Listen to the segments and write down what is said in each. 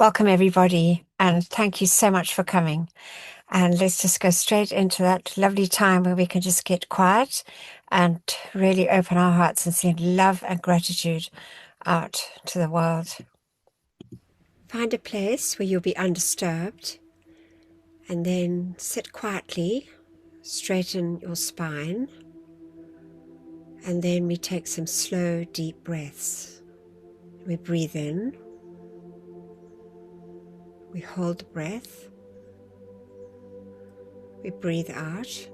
Welcome, everybody, and thank you so much for coming. And let's just go straight into that lovely time where we can just get quiet and really open our hearts and send love and gratitude out to the world. Find a place where you'll be undisturbed, and then sit quietly, straighten your spine, and then we take some slow, deep breaths. We breathe in, we hold the breath, we breathe out,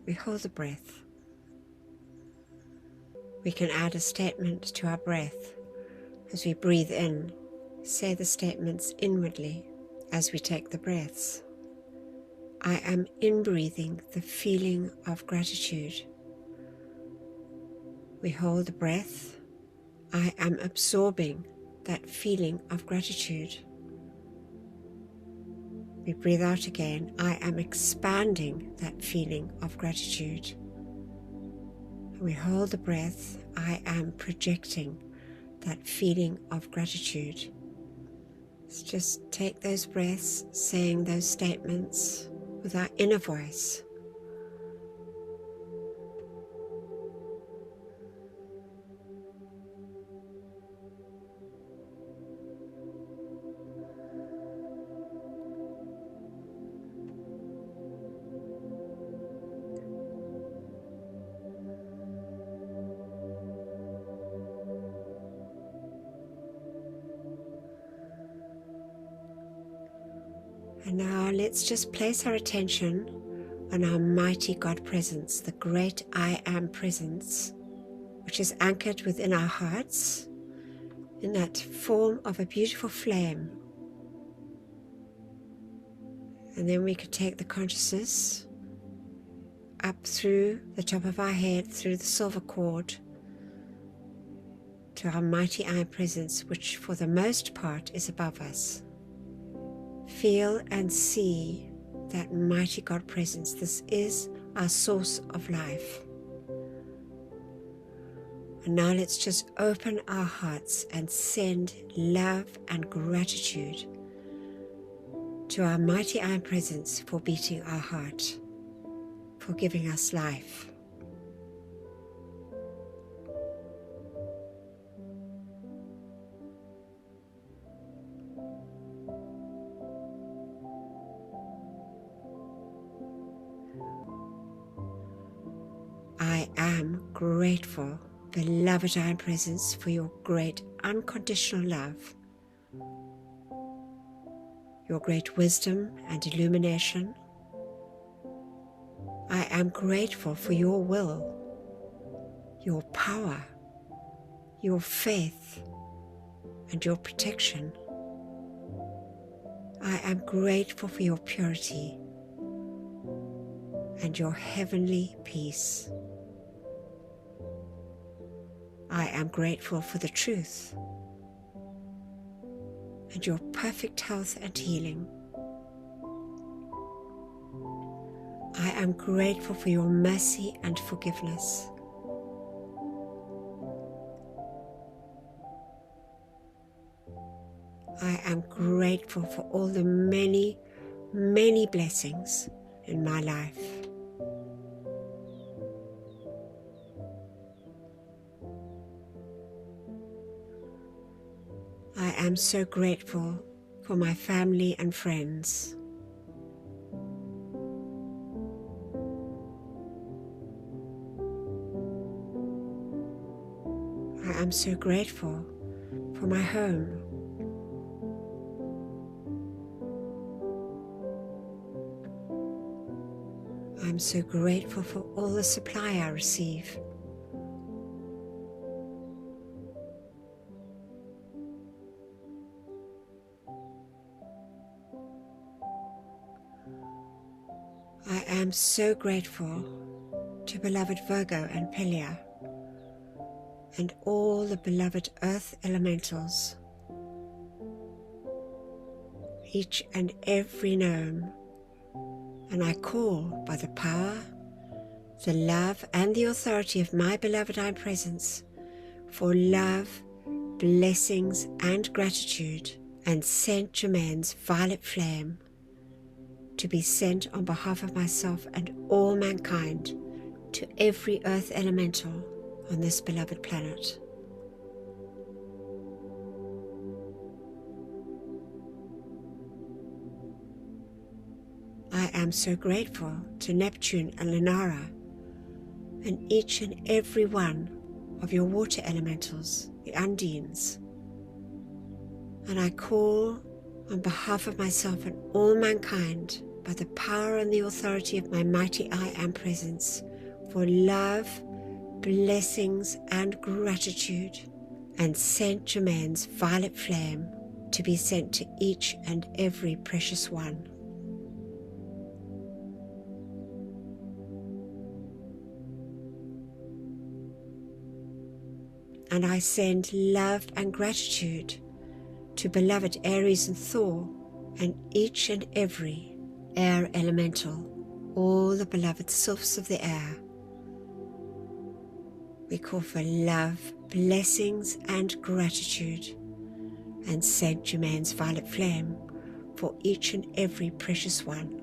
we hold the breath. We can add a statement to our breath. As we breathe in, say the statements inwardly as we take the breaths. I am in-breathing the feeling of gratitude. We hold the breath. I am absorbing that feeling of gratitude. We breathe out again. I am expanding that feeling of gratitude. We hold the breath. I am projecting that feeling of gratitude. Let's just take those breaths, saying those statements with our inner voice. And now let's just place our attention on our mighty God presence, the great I Am presence, which is anchored within our hearts in that form of a beautiful flame. And then we could take the consciousness up through the top of our head, through the silver cord, to our mighty I Am presence, which for the most part is above us. Feel and see that mighty God presence. This is our source of life. And now let's just open our hearts and send love and gratitude to our mighty I Am presence for beating our heart, for giving us life. I am grateful, beloved I Am presence, for your great unconditional love, your great wisdom and illumination. I am grateful for your will, your power, your faith, and your protection. I am grateful for your purity and your heavenly peace. I am grateful for the truth and your perfect health and healing. I am grateful for your mercy and forgiveness. I am grateful for all the many, many blessings in my life. I am so grateful for my family and friends. I am so grateful for my home. I am so grateful for all the supply I receive. I am so grateful to beloved Virgo and Pelia and all the beloved earth elementals, each and every gnome, and I call by the power, the love and the authority of my beloved I Am presence for love, blessings and gratitude, and Saint Germain's violet flame to be sent on behalf of myself and all mankind to every earth elemental on this beloved planet. I am so grateful to Neptune and Lunara and each and every one of your water elementals, the Undines. And I call on behalf of myself and all mankind, by the power and the authority of my mighty I Am presence, for love, blessings and gratitude, and Saint Germain's violet flame to be sent to each and every precious one. And I send love and gratitude to beloved Aries and Thor, and each and every air elemental, all the beloved sylphs of the air. We call for love, blessings and gratitude, and Saint Germain's violet flame for each and every precious one.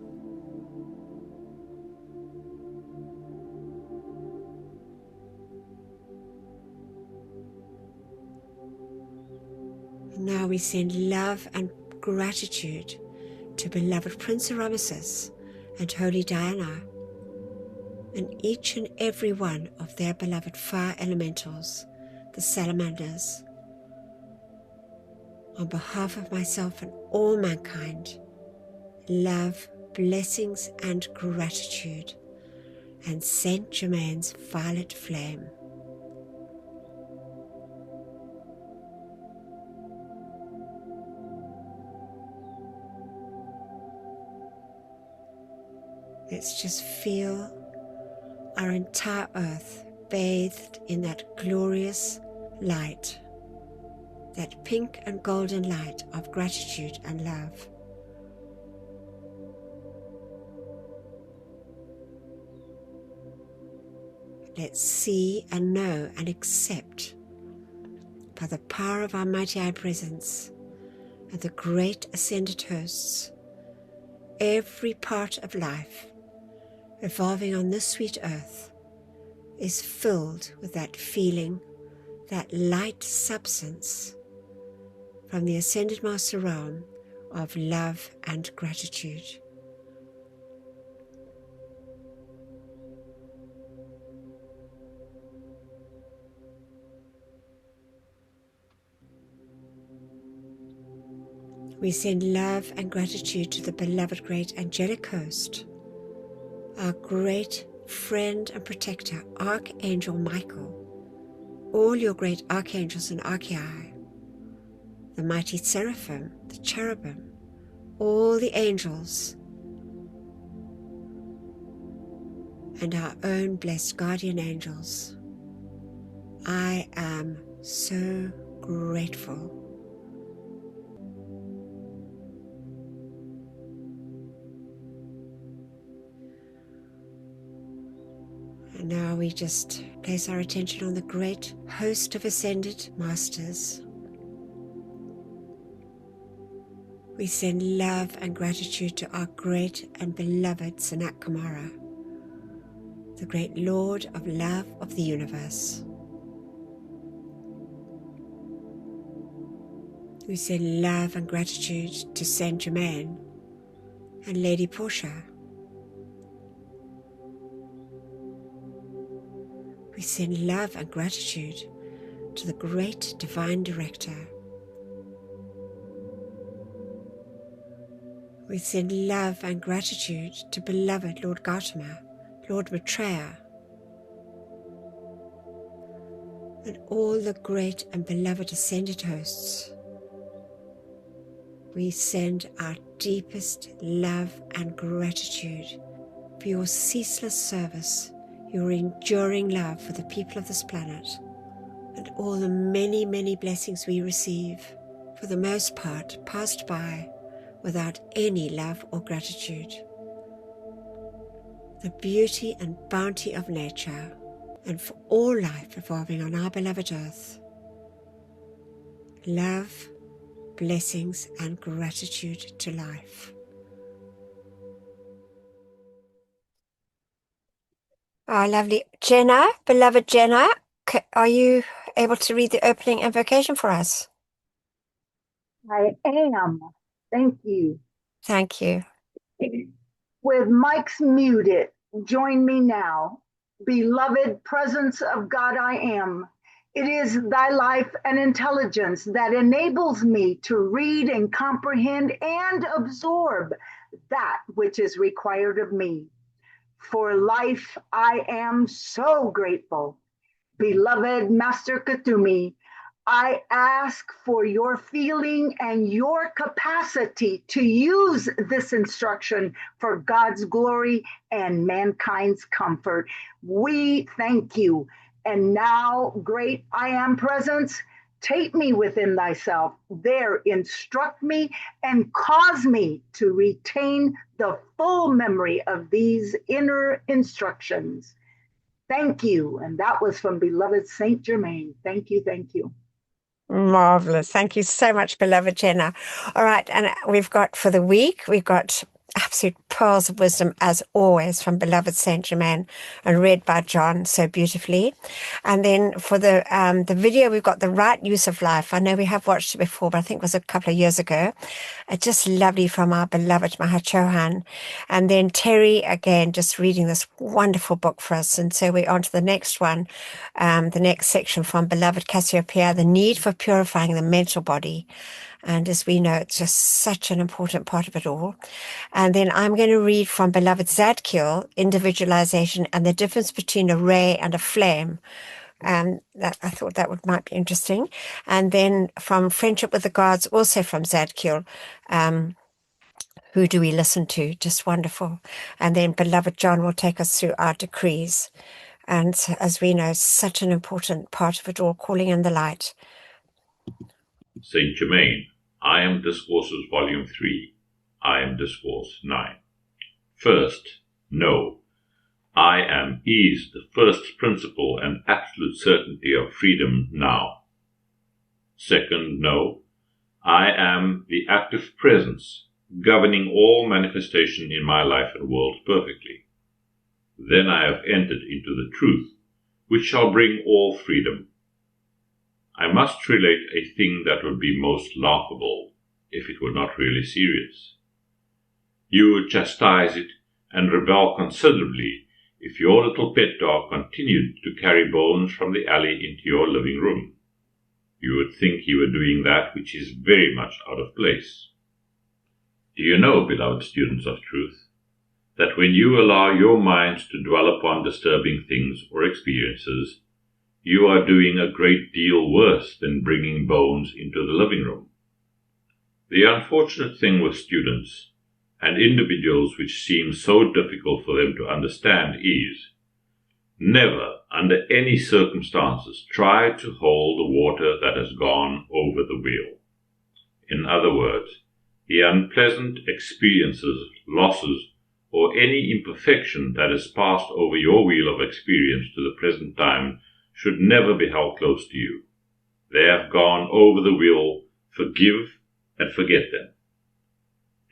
And now we send love and gratitude to beloved Prince Ramesses and Holy Diana, and each and every one of their beloved fire elementals, the salamanders. On behalf of myself and all mankind, love, blessings and gratitude, and Saint Germain's violet flame. Let's just feel our entire earth bathed in that glorious light, that pink and golden light of gratitude and love. Let's see and know and accept, by the power of our mighty I presence and the great ascended hosts, every part of life revolving on this sweet earth is filled with that feeling, that light substance from the ascended master realm of love and gratitude. We send love and gratitude to the beloved great angelic host, our great friend and protector, Archangel Michael, all your great archangels and archai, the mighty seraphim, the cherubim, all the angels, and our own blessed guardian angels. I am so grateful. And now we just place our attention on the great host of ascended masters. We send love and gratitude to our great and beloved Sanat Kumara, the great Lord of love of the universe. We send love and gratitude to Saint Germain and Lady Portia. We send love and gratitude to the great divine director. We send love and gratitude to beloved Lord Gautama, Lord Maitreya, and all the great and beloved ascended hosts. We send our deepest love and gratitude for your ceaseless service, your enduring love for the people of this planet, and all the many, many blessings we receive, for the most part, passed by without any love or gratitude. The beauty and bounty of nature, and for all life revolving on our beloved earth. love, blessings, and gratitude to life. Oh, lovely. Jenna, beloved Jenna, are you able to read the opening invocation for us? I am. Thank you. Thank you. With mics muted, join me now. Beloved presence of God, I am. It is thy life and intelligence that enables me to read and comprehend and absorb that which is required of me. For life, I am so grateful. Beloved Master Katumi, I ask for your feeling and your capacity to use this instruction for God's glory and mankind's comfort. We thank you. And now, great I am presence, take me within thyself. There instruct me and cause me to retain the full memory of these inner instructions. Thank you. And that was from beloved Saint Germain. Thank you. Thank you. Marvelous. Thank you so much, beloved Jenna. All right. And we've got for the week, we've got absolute pearls of wisdom as always from beloved Saint Germain and read by John so beautifully. And then for the video, we've got the right use of life. I know we have watched it before, but I think it was a couple of years ago. It's just lovely from our beloved Mahachohan. And then Terry, again, just reading this wonderful book for us. And so we're on to the next one, the next section from beloved Cassiopea, the need for purifying the mental body. And as we know, it's just such an important part of it all. And then I'm going to read from beloved Zadkiel, individualization and the difference between a ray and a flame. That I thought that might be interesting. And then from Friendship with the Gods, also from Zadkiel, who do we listen to? Just wonderful. And then beloved John will take us through our decrees. And as we know, such an important part of it all, calling in the light. Saint Germain, I Am Discourses, Volume 3, I Am Discourse 9. First, know. I am is the first principle and absolute certainty of freedom now. Second, know. I am the active presence, governing all manifestation in my life and world perfectly. Then I have entered into the truth, which shall bring all freedom. I must relate a thing that would be most laughable, if it were not really serious. You would chastise it and rebel considerably if your little pet dog continued to carry bones from the alley into your living room. You would think you were doing that which is very much out of place. Do you know, beloved students of truth, that when you allow your minds to dwell upon disturbing things or experiences, you are doing a great deal worse than bringing bones into the living room? The unfortunate thing with students and individuals which seem so difficult for them to understand is, never, under any circumstances, try to hold the water that has gone over the wheel. In other words, the unpleasant experiences, losses, or any imperfection that has passed over your wheel of experience to the present time should never be held close to you. They have gone over the wheel. Forgive and forget them.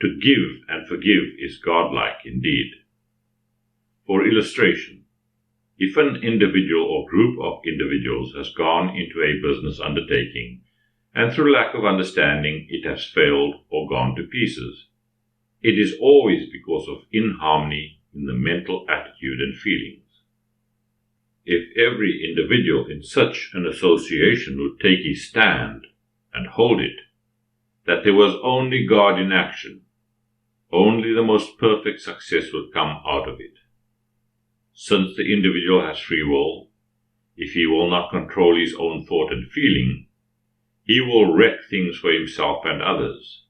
To give and forgive is godlike indeed. For illustration, if an individual or group of individuals has gone into a business undertaking, and through lack of understanding it has failed or gone to pieces, it is always because of inharmony in the mental attitude and feelings. If every individual in such an association would take his stand and hold it, that there was only God in action, only the most perfect success would come out of it. Since the individual has free will, if he will not control his own thought and feeling, he will wreck things for himself and others.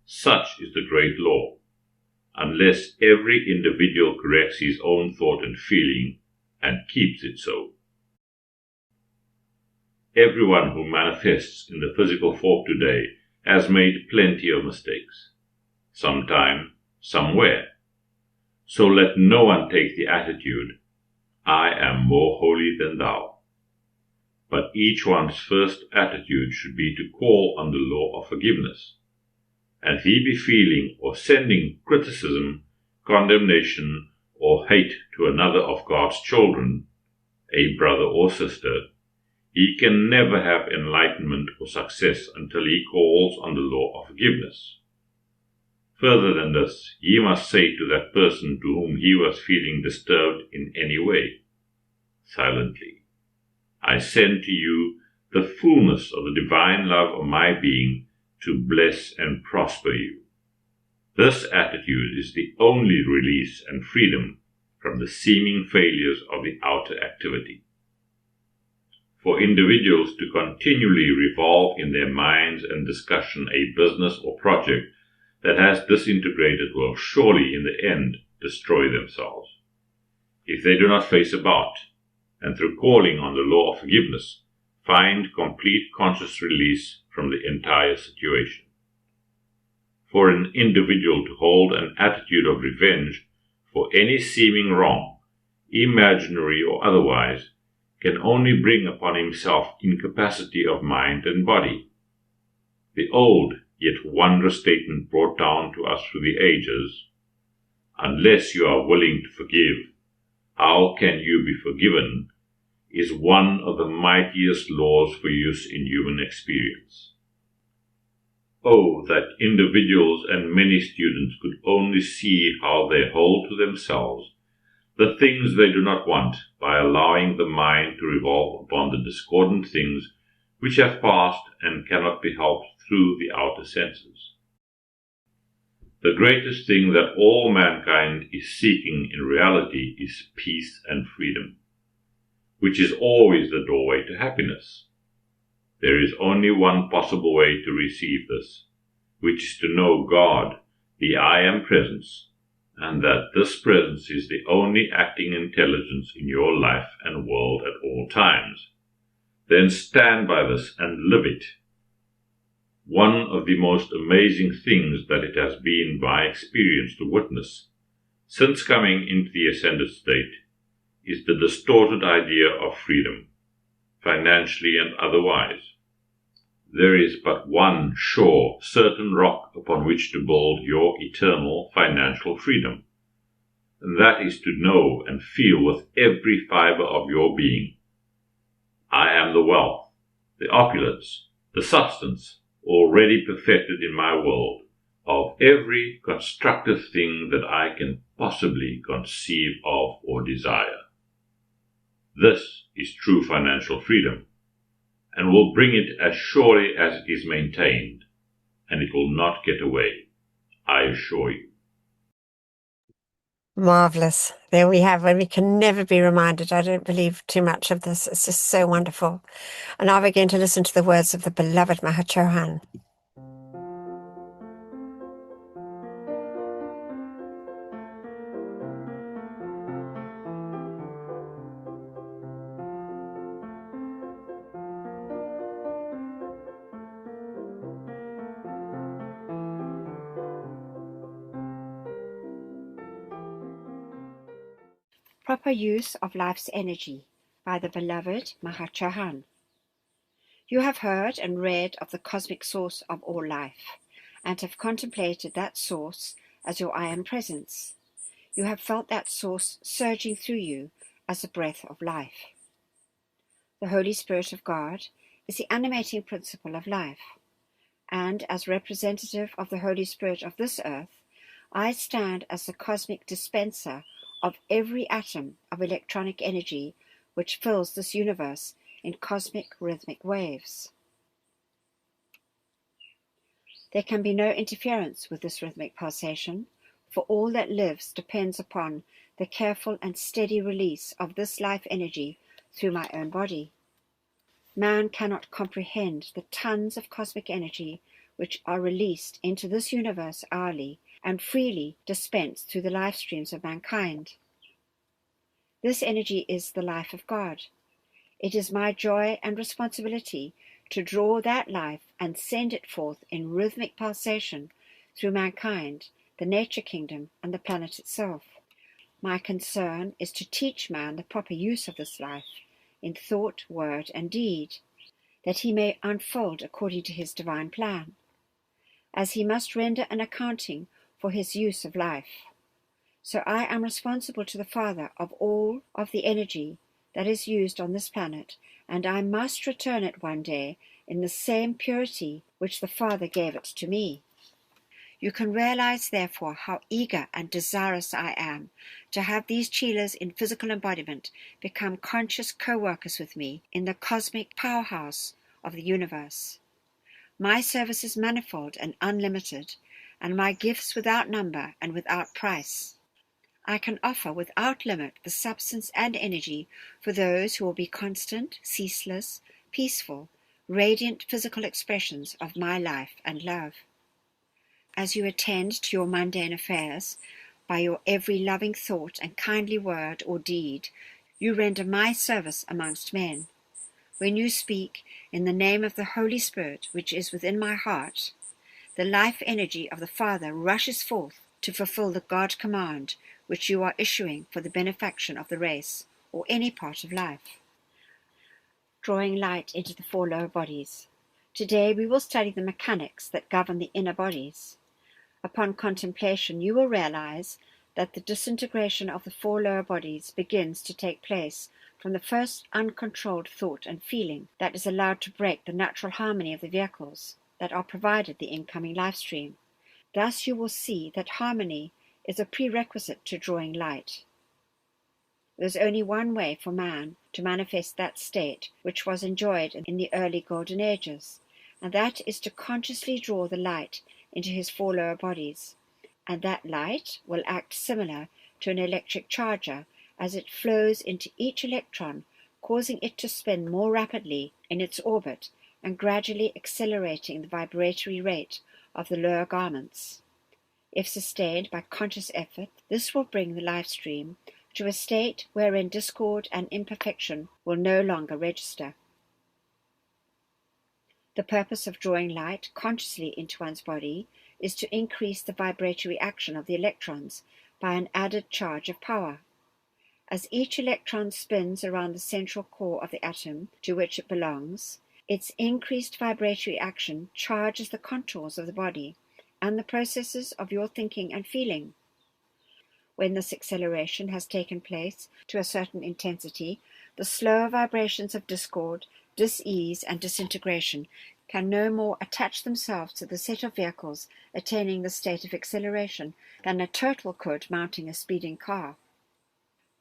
Such is the great law. Unless every individual corrects his own thought and feeling, and keeps it so. Everyone who manifests in the physical form today has made plenty of mistakes, sometime, somewhere. So let no one take the attitude, I am more holy than thou. but each one's first attitude should be to call on the law of forgiveness. And if he be feeling or sending criticism, condemnation, or hate to another of God's children, a brother or sister, he can never have enlightenment or success until he calls on the law of forgiveness. Further than this, he must say to that person to whom he was feeling disturbed in any way, silently, I send to you the fullness of the divine love of my being to bless and prosper you. This attitude is the only release and freedom from the seeming failures of the outer activity. For individuals to continually revolve in their minds and discussion a business or project that has disintegrated will surely in the end destroy themselves. If they do not face about, and through calling on the law of forgiveness, find complete conscious release from the entire situation. For an individual to hold an attitude of revenge for any seeming wrong, imaginary or otherwise, can only bring upon himself incapacity of mind and body. The old yet wondrous statement brought down to us through the ages, unless you are willing to forgive, how can you be forgiven, is one of the mightiest laws for use in human experience. Oh, that individuals and many students could only see how they hold to themselves the things they do not want by allowing the mind to revolve upon the discordant things which have passed and cannot be helped through the outer senses. The greatest thing that all mankind is seeking in reality is peace and freedom, which is always the doorway to happiness. There is only one possible way to receive this, which is to know God, the I Am Presence, and that this presence is the only acting intelligence in your life and world at all times. Then stand by this and live it. One of the most amazing things that it has been my experience to witness, since coming into the ascended state, is the distorted idea of freedom, financially and otherwise. There is but one sure, certain rock upon which to build your eternal financial freedom, and that is to know and feel with every fiber of your being, I am the wealth, the opulence, the substance, already perfected in my world, of every constructive thing that I can possibly conceive of or desire. This is true financial freedom, and will bring it as surely as it is maintained, and it will not get away, I assure you. Marvelous. There we have, and we can never be reminded. I don't believe too much of this. It's just so wonderful. And now we're going to listen to the words of the beloved Mahachohan. Proper Use of Life's Energy by the beloved Mahachohan. You have heard and read of the cosmic source of all life, and have contemplated that source as your I Am Presence. You have felt that source surging through you as the breath of life. The Holy Spirit of God is the animating principle of life, and as representative of the Holy Spirit of this earth, I stand as the cosmic dispenser of every atom of electronic energy which fills this universe in cosmic rhythmic waves. There can be no interference with this rhythmic pulsation, for all that lives depends upon the careful and steady release of this life energy through my own body. Man cannot comprehend the tons of cosmic energy which are released into this universe hourly and freely dispensed through the life streams of mankind. This energy is the life of God. It is my joy and responsibility to draw that life and send it forth in rhythmic pulsation through mankind, the nature kingdom, and the planet itself. My concern is to teach man the proper use of this life in thought, word, and deed, that he may unfold according to his divine plan, as he must render an accounting for his use of life. So I am responsible to the Father of all of the energy that is used on this planet, and I must return it one day in the same purity which the Father gave it to me. You can realize, therefore, how eager and desirous I am to have these chelas in physical embodiment become conscious co-workers with me in the cosmic powerhouse of the universe. My service is manifold and unlimited, and my gifts without number and without price. I can offer without limit the substance and energy for those who will be constant, ceaseless, peaceful, radiant physical expressions of my life and love. As you attend to your mundane affairs, by your every loving thought and kindly word or deed, you render my service amongst men. When you speak in the name of the Holy Spirit which is within my heart, the life energy of the Father rushes forth to fulfill the God command which you are issuing for the benefaction of the race or any part of life. Drawing light into the four lower bodies. Today we will study the mechanics that govern the inner bodies. Upon contemplation, you will realize that the disintegration of the four lower bodies begins to take place from the first uncontrolled thought and feeling that is allowed to break the natural harmony of the vehicles that are provided the incoming life stream. Thus you will see that harmony is a prerequisite to drawing light. There is only one way for man to manifest that state which was enjoyed in the early golden ages, and that is to consciously draw the light into his four lower bodies, and that light will act similar to an electric charger as it flows into each electron, causing it to spin more rapidly in its orbit and gradually accelerating the vibratory rate of the lower garments. If sustained by conscious effort, this will bring the life stream to a state wherein discord and imperfection will no longer register. The purpose of drawing light consciously into one's body is to increase the vibratory action of the electrons by an added charge of power. As each electron spins around the central core of the atom to which it belongs, its increased vibratory action charges the contours of the body and the processes of your thinking and feeling. When this acceleration has taken place to a certain intensity, the slower vibrations of discord, dis-ease, and disintegration can no more attach themselves to the set of vehicles attaining the state of acceleration than a turtle could mounting a speeding car.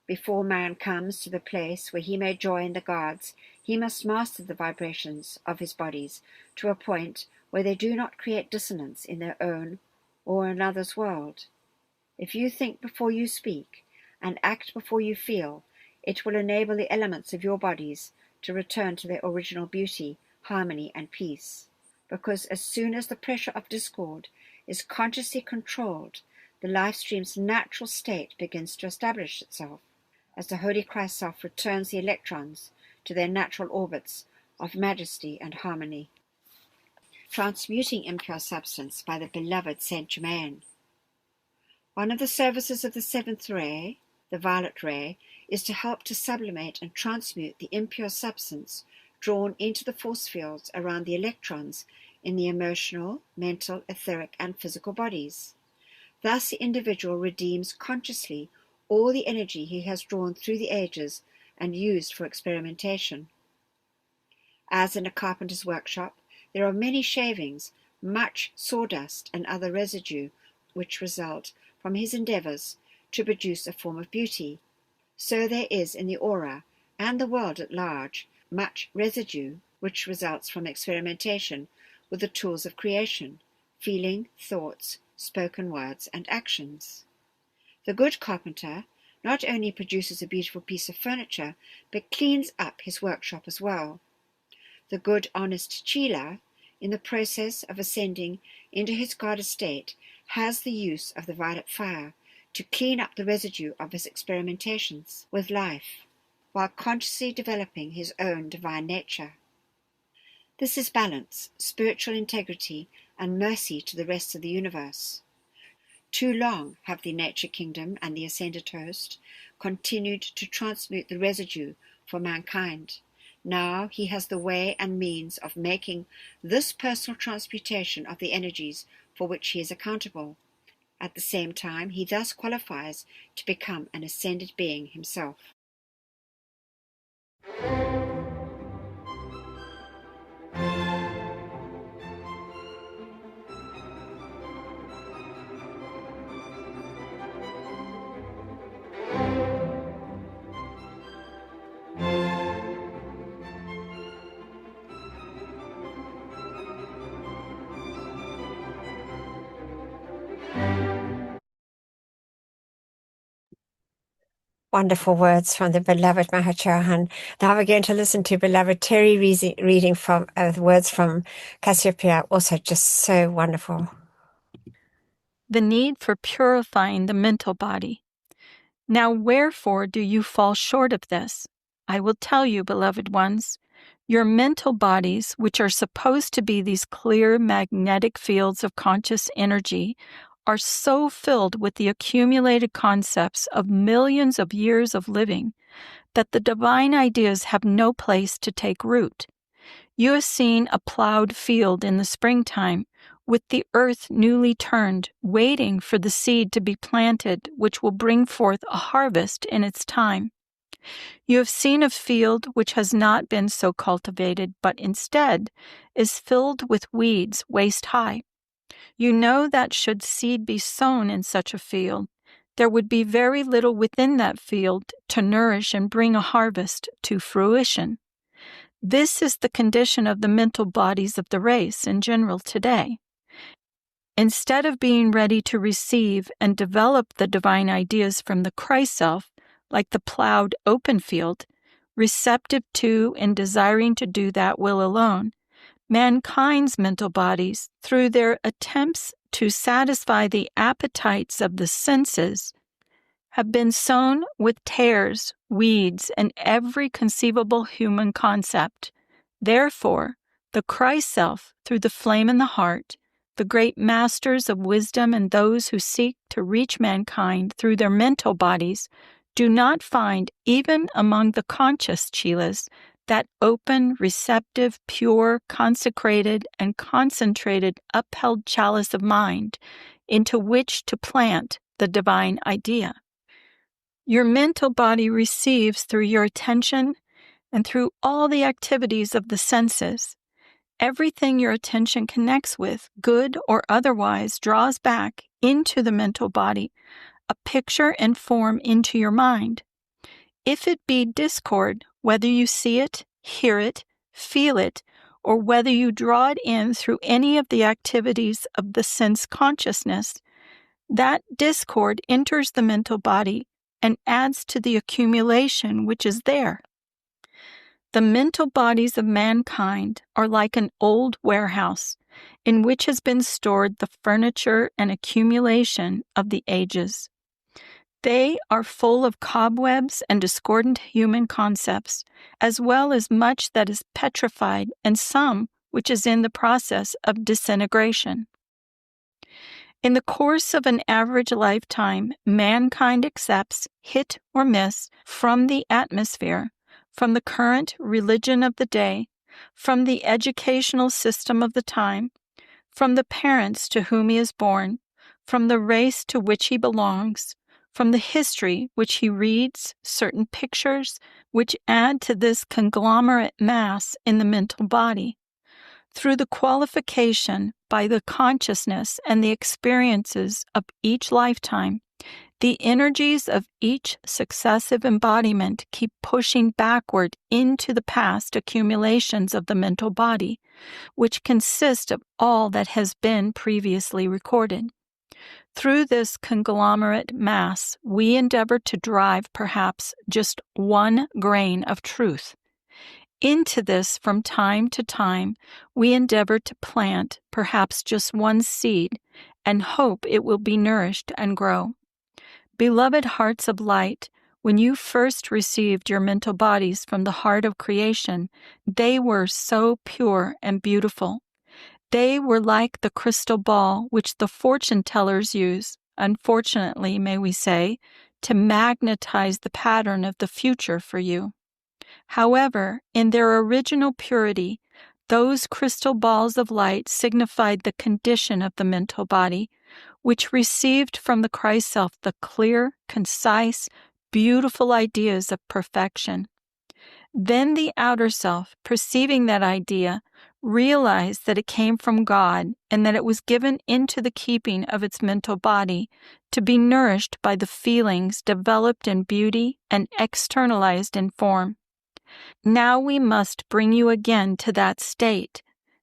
Before man comes to the place where he may join the gods, he must master the vibrations of his bodies to a point where they do not create dissonance in their own or another's world. If you think before you speak and act before you feel, it will enable the elements of your bodies to return to their original beauty, harmony, and peace. Because as soon as the pressure of discord is consciously controlled, the life stream's natural state begins to establish itself, as the Holy Christ Self returns the electrons to their natural orbits of majesty and harmony. Transmuting impure substance by the beloved Saint Germain. One of the services of the seventh ray, the violet ray, is to help to sublimate and transmute the impure substance drawn into the force fields around the electrons in the emotional, mental, etheric, and physical bodies. Thus the individual redeems consciously all the energy he has drawn through the ages and used for experimentation. As in a carpenter's workshop, there are many shavings, much sawdust, and other residue which result from his endeavors to produce a form of beauty. So there is in the aura and the world at large much residue which results from experimentation with the tools of creation, feeling, thoughts, spoken words, and actions. The good carpenter not only produces a beautiful piece of furniture, but cleans up his workshop as well. The good honest chela, in the process of ascending into his God estate, has the use of the violet fire to clean up the residue of his experimentations with life, while consciously developing his own divine nature. This is balance, spiritual integrity, and mercy to the rest of the universe. Too long have the nature kingdom and the ascended host continued to transmute the residue for mankind. Now he has the way and means of making this personal transmutation of the energies for which he is accountable. At the same time, he thus qualifies to become an ascended being himself. Wonderful words from the beloved Mahachohan. Now we're going to listen to beloved Terry reading from words from Cassiopea, also just so wonderful. The need for purifying the mental body. Now wherefore do you fall short of this? I will tell you, beloved ones, your mental bodies, which are supposed to be these clear magnetic fields of conscious energy, are so filled with the accumulated concepts of millions of years of living that the divine ideas have no place to take root. You have seen a plowed field in the springtime, with the earth newly turned, waiting for the seed to be planted, which will bring forth a harvest in its time. You have seen a field which has not been so cultivated, but instead is filled with weeds waist high. You know that should seed be sown in such a field, there would be very little within that field to nourish and bring a harvest to fruition. This is the condition of the mental bodies of the race in general today. Instead of being ready to receive and develop the divine ideas from the Christ self, like the plowed open field, receptive to and desiring to do that will alone, mankind's mental bodies, through their attempts to satisfy the appetites of the senses, have been sown with tares, weeds, and every conceivable human concept. Therefore, the Christ self, through the flame in the heart, the great masters of wisdom and those who seek to reach mankind through their mental bodies, do not find, even among the conscious chelas, that open, receptive, pure, consecrated, and concentrated upheld chalice of mind into which to plant the divine idea. Your mental body receives through your attention and through all the activities of the senses. Everything your attention connects with, good or otherwise, draws back into the mental body, a picture and form into your mind. If it be discord, whether you see it, hear it, feel it, or whether you draw it in through any of the activities of the sense consciousness, that discord enters the mental body and adds to the accumulation which is there. The mental bodies of mankind are like an old warehouse in which has been stored the furniture and accumulation of the ages. They are full of cobwebs and discordant human concepts, as well as much that is petrified and some which is in the process of disintegration. In the course of an average lifetime, mankind accepts, hit or miss, from the atmosphere, from the current religion of the day, from the educational system of the time, from the parents to whom he is born, from the race to which he belongs, from the history which he reads, certain pictures which add to this conglomerate mass in the mental body. Through the qualification by the consciousness and the experiences of each lifetime, the energies of each successive embodiment keep pushing backward into the past accumulations of the mental body, which consist of all that has been previously recorded. Through this conglomerate mass, we endeavor to drive perhaps just one grain of truth. Into this, from time to time, we endeavor to plant perhaps just one seed and hope it will be nourished and grow. Beloved hearts of light, when you first received your mental bodies from the heart of creation, they were so pure and beautiful. They were like the crystal ball which the fortune tellers use, unfortunately, may we say, to magnetize the pattern of the future for you. However, in their original purity, those crystal balls of light signified the condition of the mental body, which received from the Christ self the clear, concise, beautiful ideas of perfection. Then the outer self, perceiving that idea, realized that it came from God and that it was given into the keeping of its mental body to be nourished by the feelings developed in beauty and externalized in form. Now we must bring you again to that state.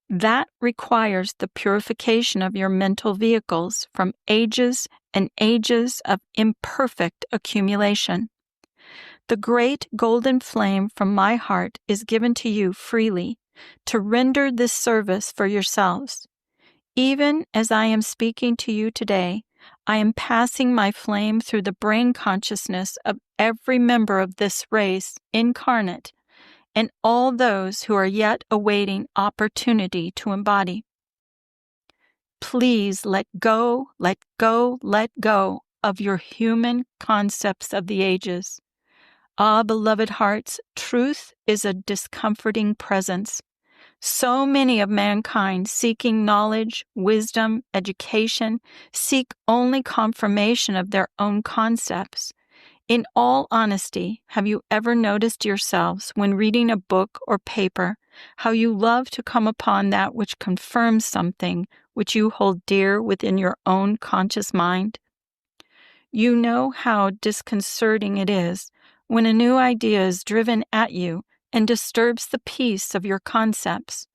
That requires the purification of your mental vehicles from ages and ages of imperfect accumulation. The great golden flame from my heart is given to you freely to render this service for yourselves. Even as I am speaking to you today, I am passing my flame through the brain consciousness of every member of this race incarnate and all those who are yet awaiting opportunity to embody. Please let go, let go, let go of your human concepts of the ages. Ah, beloved hearts, truth is a discomforting presence. So many of mankind seeking knowledge, wisdom, education, seek only confirmation of their own concepts. In all honesty, have you ever noticed yourselves when reading a book or paper how you love to come upon that which confirms something which you hold dear within your own conscious mind? You know how disconcerting it is when a new idea is driven at you and disturbs the peace of your concepts.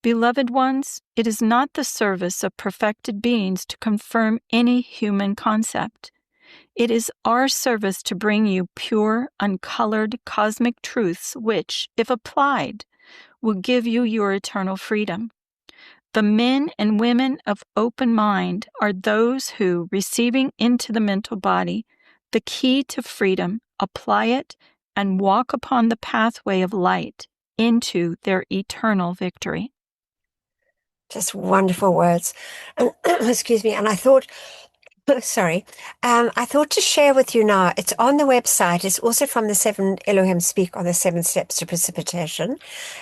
Beloved ones, it is not the service of perfected beings to confirm any human concept. It is our service to bring you pure, uncolored cosmic truths which, if applied, will give you your eternal freedom. The men and women of open mind are those who, receiving into the mental body the key to freedom, apply it and walk upon the pathway of light into their eternal victory. Just wonderful words. Excuse me. And I thought, I thought to share with you now, it's on the website. It's also from the Seven Elohim Speak on the 7 Steps to Precipitation.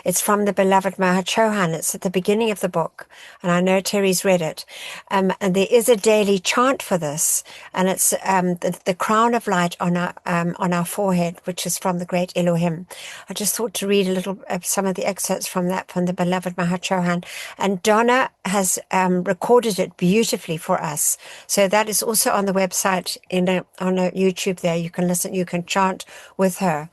It's from the beloved Mahachohan. It's at the beginning of the book, and I know Terry's read it. And there is a daily chant for this, and it's the crown of light on our forehead, which is from the great Elohim. I just thought to read a little some of the excerpts from that, from the beloved Mahachohan. And Donna has recorded it beautifully for us. So that is also on the website on a YouTube there. You can listen, you can chant with her.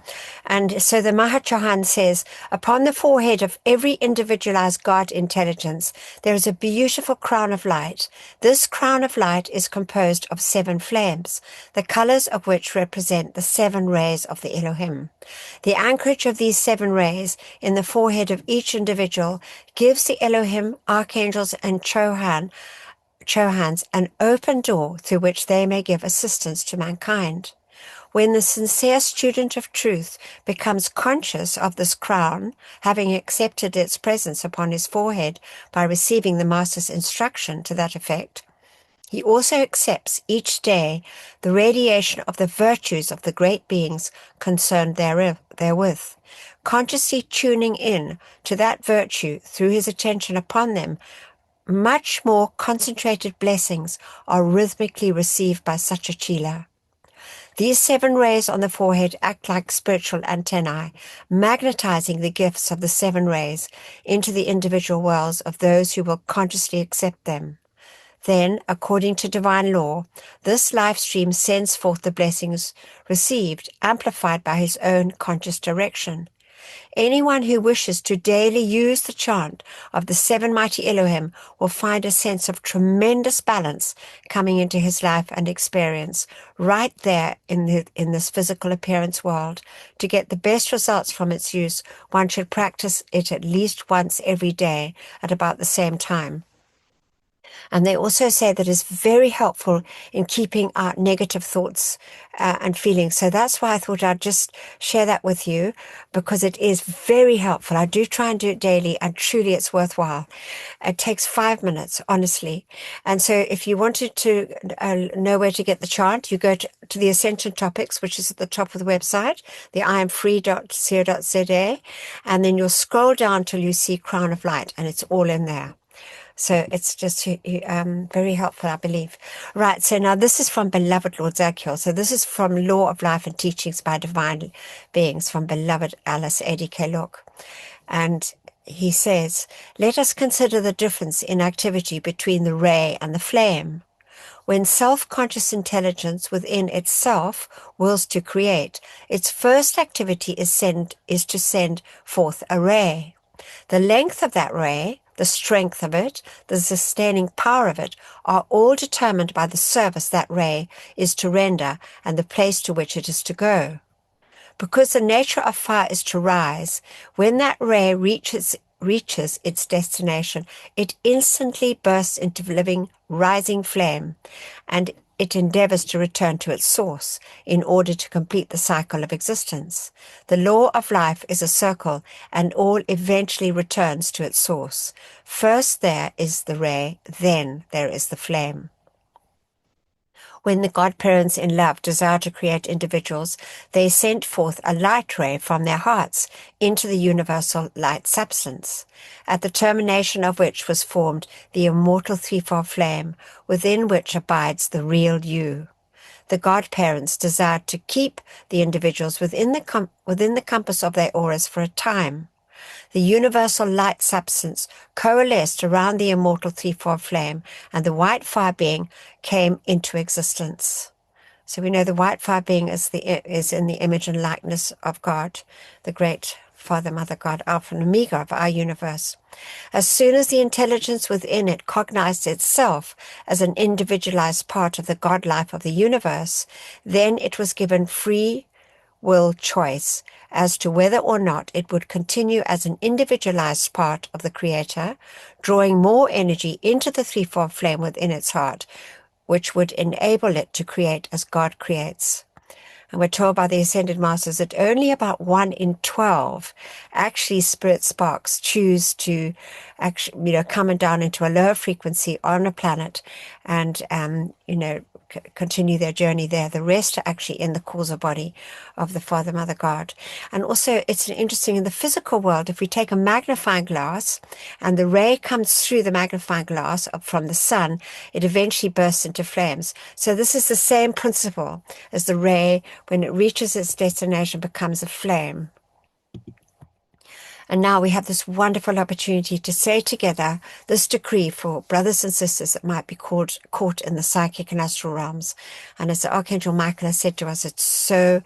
And so the Mahachohan says, upon the forehead of every individualized God intelligence, there is a beautiful crown of light. This crown of light is composed of 7 flames, the colors of which represent the 7 rays of the Elohim. The anchorage of these 7 rays in the forehead of each individual gives the Elohim, archangels, and Chohans an open door through which they may give assistance to mankind. When the sincere student of truth becomes conscious of this crown, having accepted its presence upon his forehead by receiving the Master's instruction to that effect, he also accepts each day the radiation of the virtues of the great beings concerned therewith, consciously tuning in to that virtue through his attention upon them. Much more concentrated blessings are rhythmically received by such a chela. These 7 rays on the forehead act like spiritual antennae, magnetizing the gifts of the 7 rays into the individual worlds of those who will consciously accept them. Then, according to divine law, this live stream sends forth the blessings received, amplified by his own conscious direction. Anyone who wishes to daily use the chant of the 7 mighty Elohim will find a sense of tremendous balance coming into his life and experience right there in this physical appearance world. To get the best results from its use, one should practice it at least once every day at about the same time. And they also say that it's very helpful in keeping out negative thoughts and feelings. So that's why I thought I'd just share that with you, because it is very helpful. I do try and do it daily, and truly it's worthwhile. It takes 5 minutes, honestly. And so if you wanted to know where to get the chant, you go to the Ascension Topics, which is at the top of the website, the iamfree.co.za, and then you'll scroll down till you see Crown of Light, and it's all in there. So it's just very helpful, I believe. Right, so now this is from Beloved Lord Zakiel. So this is from Law of Life and Teachings by Divine Beings from Beloved Alice A.D.K. Locke. And he says, let us consider the difference in activity between the ray and the flame. When self-conscious intelligence within itself wills to create, its first activity is to send forth a ray. The length of that ray, the strength of it, the sustaining power of it, are all determined by the service that ray is to render and the place to which it is to go. Because the nature of fire is to rise, when that ray reaches its destination, it instantly bursts into living, rising flame, and it endeavors to return to its source in order to complete the cycle of existence. The law of life is a circle, and all eventually returns to its source. First there is the ray, then there is the flame. When the godparents in love desire to create individuals, they sent forth a light ray from their hearts into the universal light substance, at the termination of which was formed the immortal threefold flame, within which abides the real you. The godparents desired to keep the individuals within the compass of their auras for a time. The universal light substance coalesced around the immortal threefold flame, and the white fire being came into existence. So we know the white fire being is in the image and likeness of God, the great Father, Mother God, Alpha and Omega of our universe. As soon as the intelligence within it cognized itself as an individualized part of the God life of the universe, then it was given free will choice as to whether or not it would continue as an individualized part of the Creator, drawing more energy into the threefold flame within its heart, which would enable it to create as God creates. And we're told by the Ascended Masters that only about 1 in 12 actually spirit sparks choose to actually, come down into a lower frequency on a planet and, continue their journey there. The rest are actually in the causal body of the Father, Mother, God. And also it's interesting in the physical world, if we take a magnifying glass and the ray comes through the magnifying glass from the sun, it eventually bursts into flames. So this is the same principle as the ray, when it reaches its destination, becomes a flame. And now we have this wonderful opportunity to say together this decree for brothers and sisters that might be caught in the psychic and astral realms. And as the Archangel Michael has said to us, it's so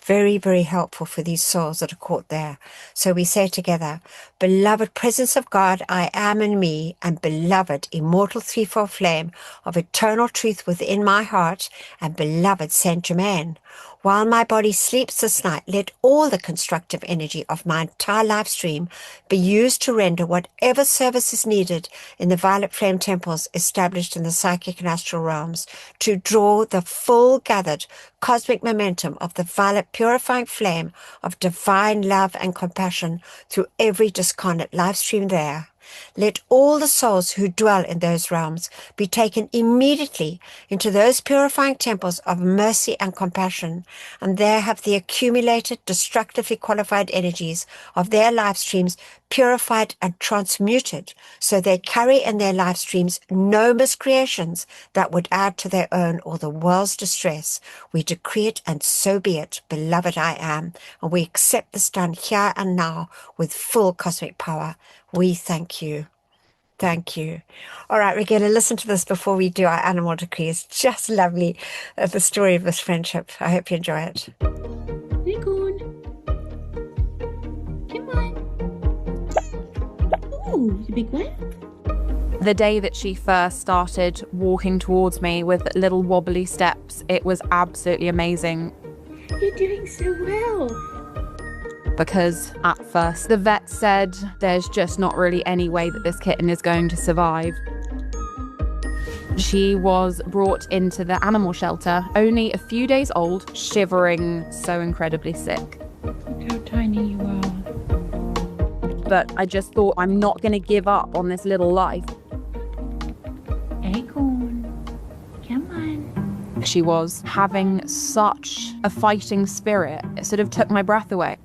very, very helpful for these souls that are caught there. So we say together, beloved presence of God, I am in me, and beloved immortal threefold flame of eternal truth within my heart, and beloved Saint Germain. While my body sleeps this night, let all the constructive energy of my entire life stream be used to render whatever service is needed in the violet flame temples established in the psychic and astral realms, to draw the full gathered cosmic momentum of the violet purifying flame of divine love and compassion through every discarnate life stream there. Let all the souls who dwell in those realms be taken immediately into those purifying temples of mercy and compassion, and there have the accumulated, destructively qualified energies of their life streams purified and transmuted, so they carry in their life streams no miscreations that would add to their own or the world's distress. We decree it, and so be it, beloved I am, and we accept this done here and now with full cosmic power. We thank you. Thank you. All right, we're going to listen to this before we do our animal decree. It's just lovely, the story of this friendship. I hope you enjoy it. Raccoon. Come on. Ooh, you big one. The day that she first started walking towards me with little wobbly steps, it was absolutely amazing. You're doing so well. Because at first the vet said there's just not really any way that this kitten is going to survive. She was brought into the animal shelter, only a few days old, shivering, so incredibly sick. Look how tiny you are. But I just thought, I'm not going to give up on this little life. Acorn, come on. She was having such a fighting spirit, it sort of took my breath away.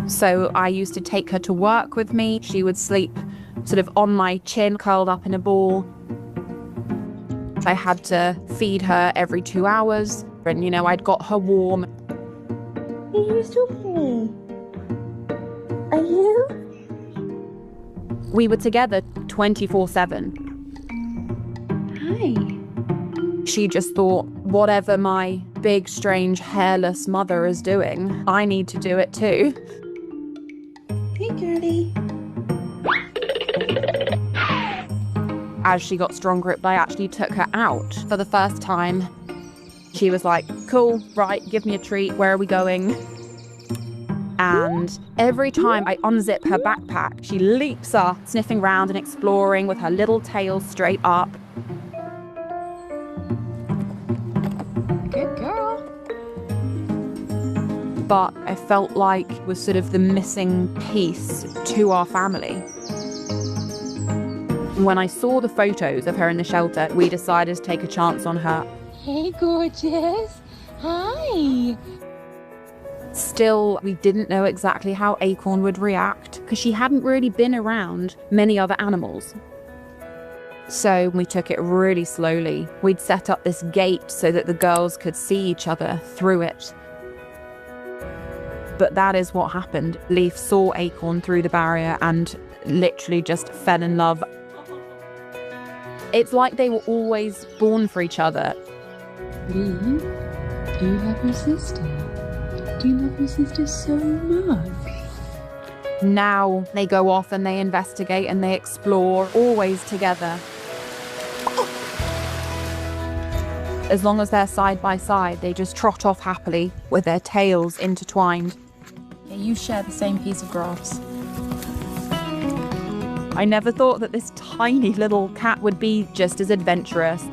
So I used to take her to work with me. She would sleep sort of on my chin, curled up in a ball. I had to feed her every 2 hours. And, I'd got her warm. Are you still here? Are you? We were together 24/7. Hi. She just thought, whatever my big, strange, hairless mother is doing, I need to do it too. Hey, girlie. As she got stronger, I actually took her out for the first time. She was like, cool, right, give me a treat, where are we going? And every time I unzip her backpack, she leaps up, sniffing around and exploring with her little tail straight up. Good girl. But I felt like it was sort of the missing piece to our family. When I saw the photos of her in the shelter, we decided to take a chance on her. Hey, gorgeous. Hi. Still, we didn't know exactly how Acorn would react because she hadn't really been around many other animals. So we took it really slowly. We'd set up this gate so that the girls could see each other through it. But that is what happened. Leaf saw Acorn through the barrier and literally just fell in love. It's like they were always born for each other. Leaf, do you love your sister? Do you love your sister so much? Now they go off and they investigate and they explore, always together. As long as they're side by side, they just trot off happily with their tails intertwined. Yeah, you share the same piece of grass. I never thought that this tiny little cat would be just as adventurous.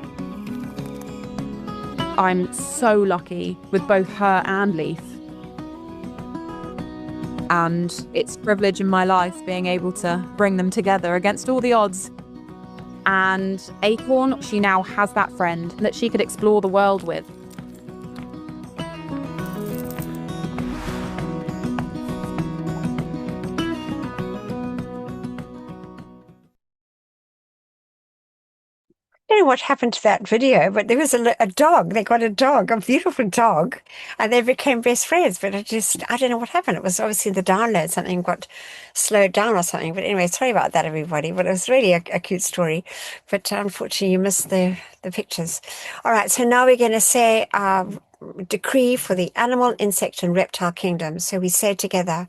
I'm so lucky with both her and Leaf. And it's a privilege in my life being able to bring them together against all the odds. And Acorn, she now has that friend that she could explore the world with. I don't know what happened to that video, but there was a dog. They got a dog, a beautiful dog, and they became best friends. But I don't know what happened. It was obviously the download, something got slowed down or something. But anyway, sorry about that, everybody. But it was really a cute story. But unfortunately, you missed the pictures. All right, so now we're going to say decree for the animal, insect, and reptile kingdom. So we say together,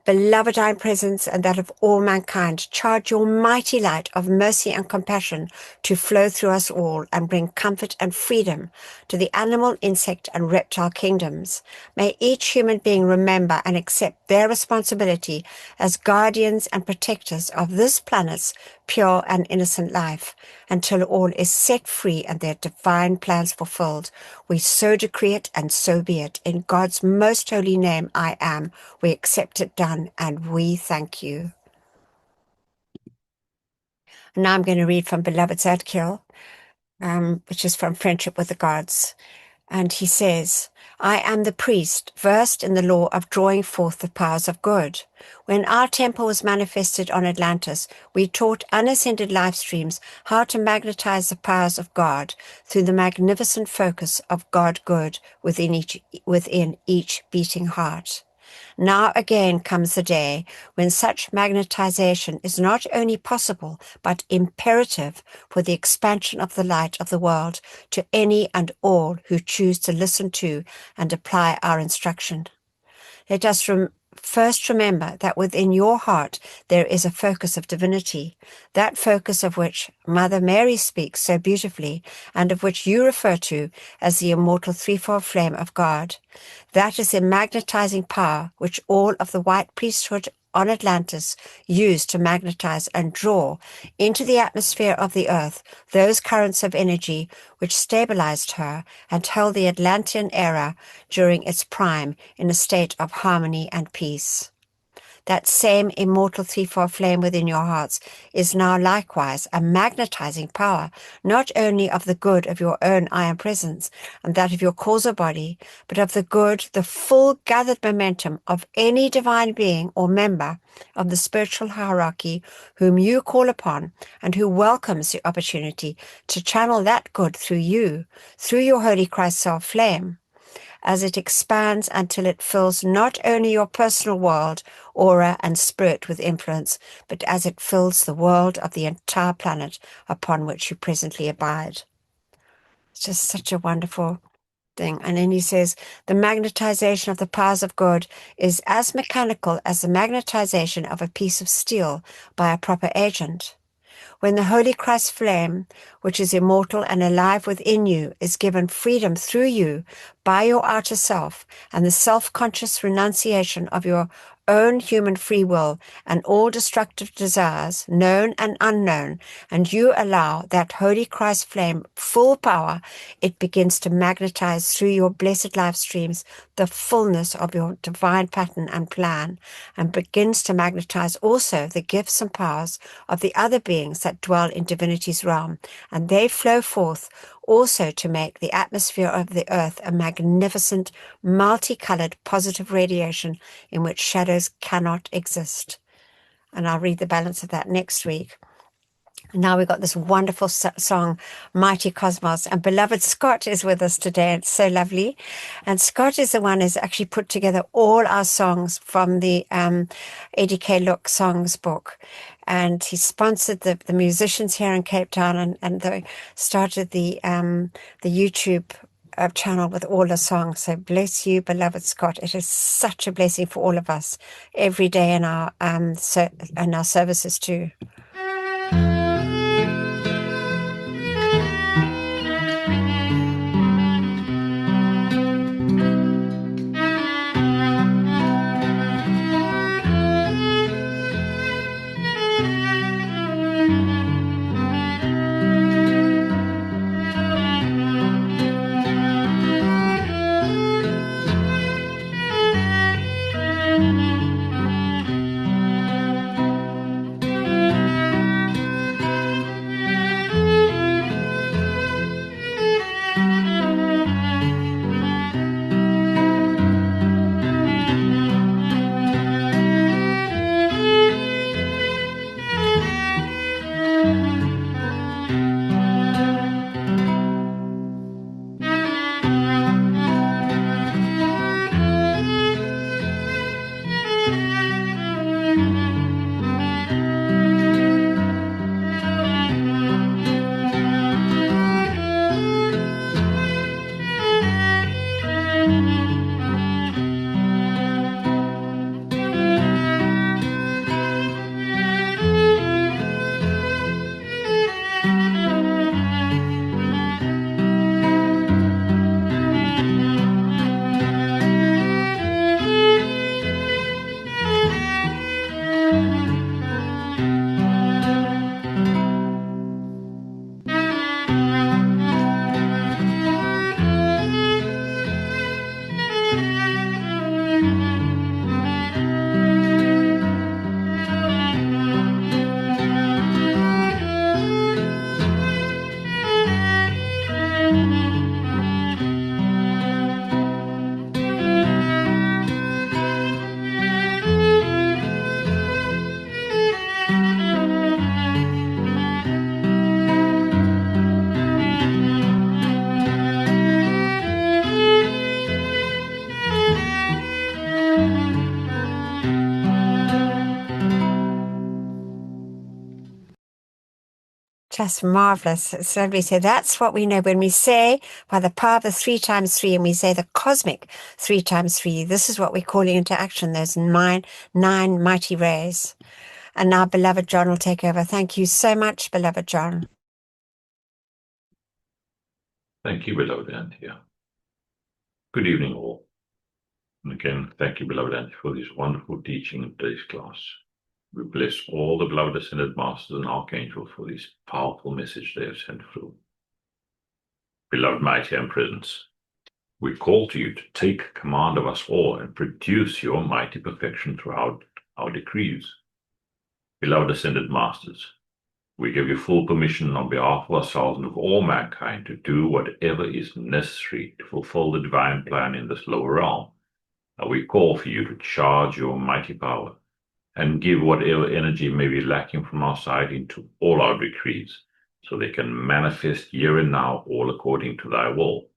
beloved divine presence and that of all mankind, charge your mighty light of mercy and compassion to flow through us all and bring comfort and freedom to the animal, insect, and reptile kingdoms. May each human being remember and accept their responsibility as guardians and protectors of this planet's pure and innocent life until all is set free and their divine plans fulfilled. We so decree it, and so be it. In God's most holy name, I am. We accept it done, and we thank you. Now I'm going to read from Beloved Zadkiel, which is from Friendship with the Gods. And he says, I am the priest, versed in the law of drawing forth the powers of good. When our temple was manifested on Atlantis, we taught unascended life streams how to magnetize the powers of God through the magnificent focus of God good within each beating heart. Now again comes the day when such magnetization is not only possible, but imperative for the expansion of the light of the world to any and all who choose to listen to and apply our instruction. Let us first remember that within your heart there is a focus of divinity, that focus of which Mother Mary speaks so beautifully, and of which you refer to as the immortal threefold flame of God. That is the magnetizing power which all of the white priesthood on Atlantis used to magnetize and draw into the atmosphere of the Earth those currents of energy which stabilized her and held the Atlantean era during its prime in a state of harmony and peace. That same immortal threefold flame within your hearts is now likewise a magnetizing power, not only of the good of your own I am presence and that of your causal body, but of the good, the full gathered momentum of any divine being or member of the spiritual hierarchy whom you call upon and who welcomes the opportunity to channel that good through you, through your Holy Christ self flame, as it expands until it fills not only your personal world, aura, and spirit with influence, but as it fills the world of the entire planet upon which you presently abide. It's just such a wonderful thing. And then he says, the magnetization of the powers of good is as mechanical as the magnetization of a piece of steel by a proper agent. When the Holy Christ flame, which is immortal and alive within you, is given freedom through you by your outer self and the self-conscious renunciation of your own human free will and all destructive desires, known and unknown, and you allow that Holy Christ flame full power, it begins to magnetize through your blessed life streams the fullness of your divine pattern and plan, and begins to magnetize also the gifts and powers of the other beings that dwell in divinity's realm, and they flow forth also to make the atmosphere of the earth a magnificent, multicolored, positive radiation in which shadows cannot exist. And I'll read the balance of that next week. Now we've got this wonderful song, Mighty Cosmos, and beloved Scott is with us today. It's so lovely. And Scott is the one who's actually put together all our songs from the Eddie K. Look songs book. And he sponsored the musicians here in Cape Town, and they started the YouTube channel with all the songs. So bless you, beloved Scott. It is such a blessing for all of us every day in our services too. Just marvelous. It's lovely. So that's what we know when we say by the power of the 3 times 3, and we say the cosmic 3 times 3. This is what we're calling into action, those nine mighty rays. And now beloved John will take over. Thank you so much, beloved John. Thank you, beloved Anthea. Good evening, all. And again, thank you, beloved Auntie, for this wonderful teaching in today's class. We bless all the beloved Ascended Masters and Archangels for this powerful message they have sent through. Beloved Mighty and Presence, we call to you to take command of us all and produce your mighty perfection throughout our decrees. Beloved Ascended Masters, we give you full permission on behalf of ourselves and of all mankind to do whatever is necessary to fulfill the divine plan in this lower realm. And we call for you to charge your mighty power and give whatever energy may be lacking from our side into all our decrees, so they can manifest here and now, all according to thy will.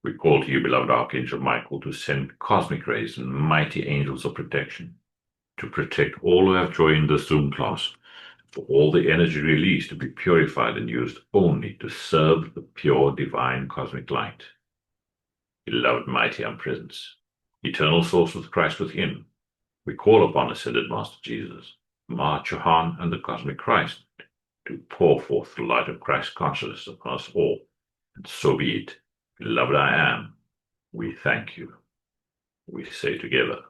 We call to you, beloved Archangel Michael, to send cosmic rays and mighty angels of protection to protect all who have joined the Zoom class, for all the energy released to be purified and used only to serve the pure divine cosmic light. Beloved Mighty and Presence, eternal source with Christ within, we call upon Ascended Master Jesus, Ma Chohan, and the Cosmic Christ to pour forth the light of Christ consciousness upon us all. And so be it. Beloved I am, we thank you. We say together,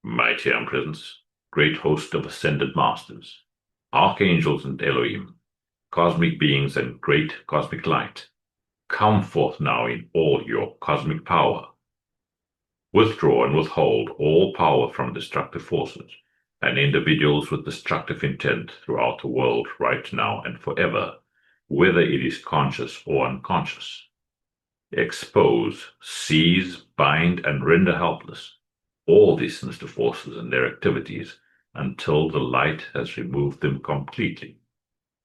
Mighty and Presence, great host of Ascended Masters, Archangels and Elohim, cosmic beings and great cosmic light, come forth now in all your cosmic power. Withdraw and withhold all power from destructive forces and individuals with destructive intent throughout the world right now and forever, whether it is conscious or unconscious. Expose, seize, bind, and render helpless all these sinister forces and their activities until the light has removed them completely,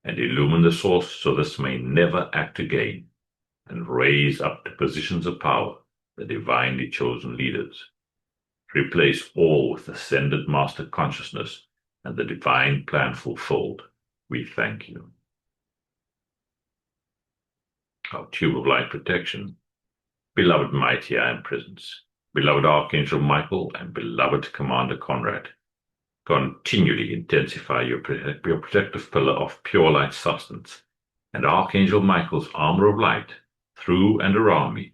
and illumine the source so this may never act again, and raise up to positions of power the divinely chosen leaders. Replace all with Ascended Master consciousness and the divine plan fulfilled. We thank you. Our tube of light protection, beloved Mighty I Am Presence, beloved Archangel Michael, and beloved Commander Conrad, continually intensify your protective pillar of pure light substance, and Archangel Michael's armor of light through and around me,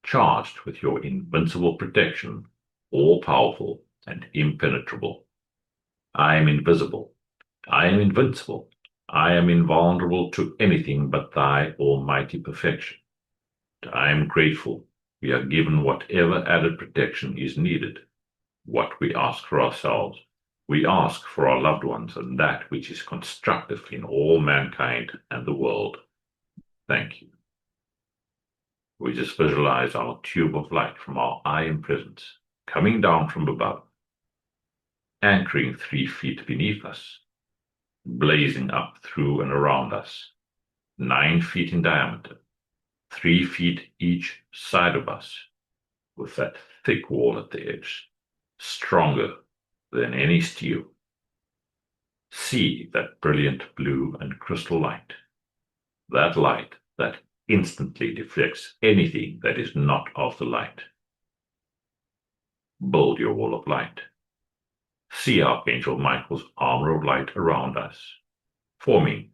charged with your invincible protection, all-powerful and impenetrable. I am invisible. I am invincible. I am invulnerable to anything but thy almighty perfection. And I am grateful we are given whatever added protection is needed. What we ask for ourselves, we ask for our loved ones and that which is constructive in all mankind and the world. Thank you. We just visualize our tube of light from our I Am Presence coming down from above, anchoring 3 feet beneath us, blazing up through and around us, 9 feet in diameter, 3 feet each side of us, with that thick wall at the edge, stronger than any steel. See that brilliant blue and crystal light, that light that instantly deflects anything that is not of the light. Build your wall of light. See Archangel Michael's armor of light around us, forming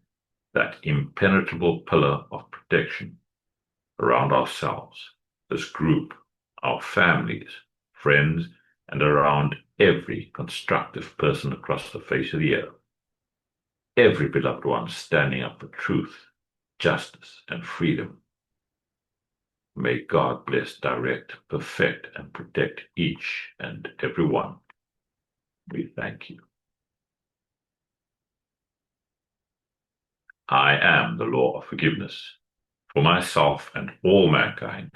that impenetrable pillar of protection around ourselves, this group, our families, friends, and around every constructive person across the face of the earth. Every beloved one standing up for truth, justice, and freedom. May God bless, direct, perfect, and protect each and every one. We thank you. I am the law of forgiveness for myself and all mankind,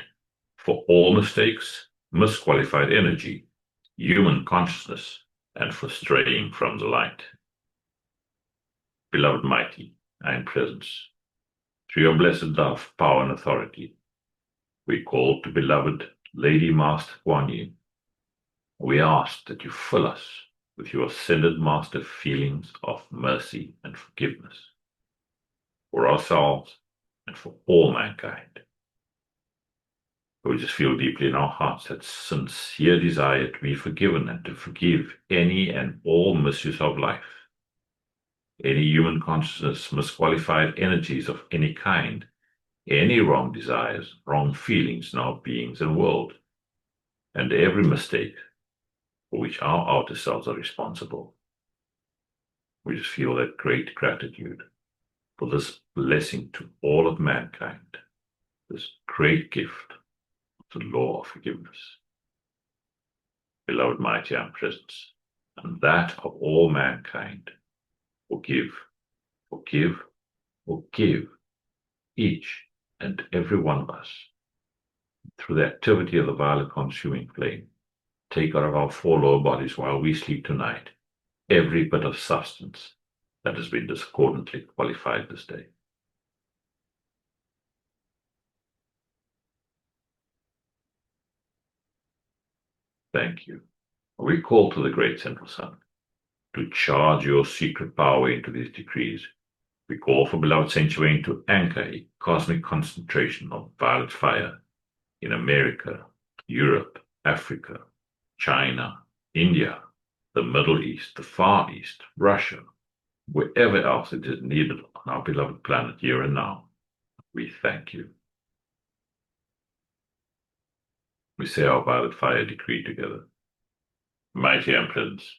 for all mistakes, misqualified energy, human consciousness, and for straying from the light. Beloved Mighty, I am Presence. Through your blessed love, power, and authority, we call to beloved Lady Master Kuan Yin. We ask that you fill us with your Ascended Master feelings of mercy and forgiveness for ourselves and for all mankind. We just feel deeply in our hearts that sincere desire to be forgiven and to forgive any and all misuse of life, any human consciousness, misqualified energies of any kind, any wrong desires, wrong feelings in our beings and world, and every mistake for which our outer selves are responsible. We just feel that great gratitude for this blessing to all of mankind, this great gift of the law of forgiveness. Beloved, mighty presence, and that of all mankind, forgive, forgive, forgive each and every one of us. Through the activity of the violet consuming flame, take out of our four lower bodies while we sleep tonight every bit of substance that has been discordantly qualified this day. Thank you. We call to the great central sun to charge your secret power into these decrees. We call for beloved Saint Germain to anchor a cosmic concentration of violet fire in America, Europe, Africa, China, India, the Middle East, the Far East, Russia, wherever else it is needed on our beloved planet here and now. We thank you. We say our violet fire decree together. Mighty Emperors,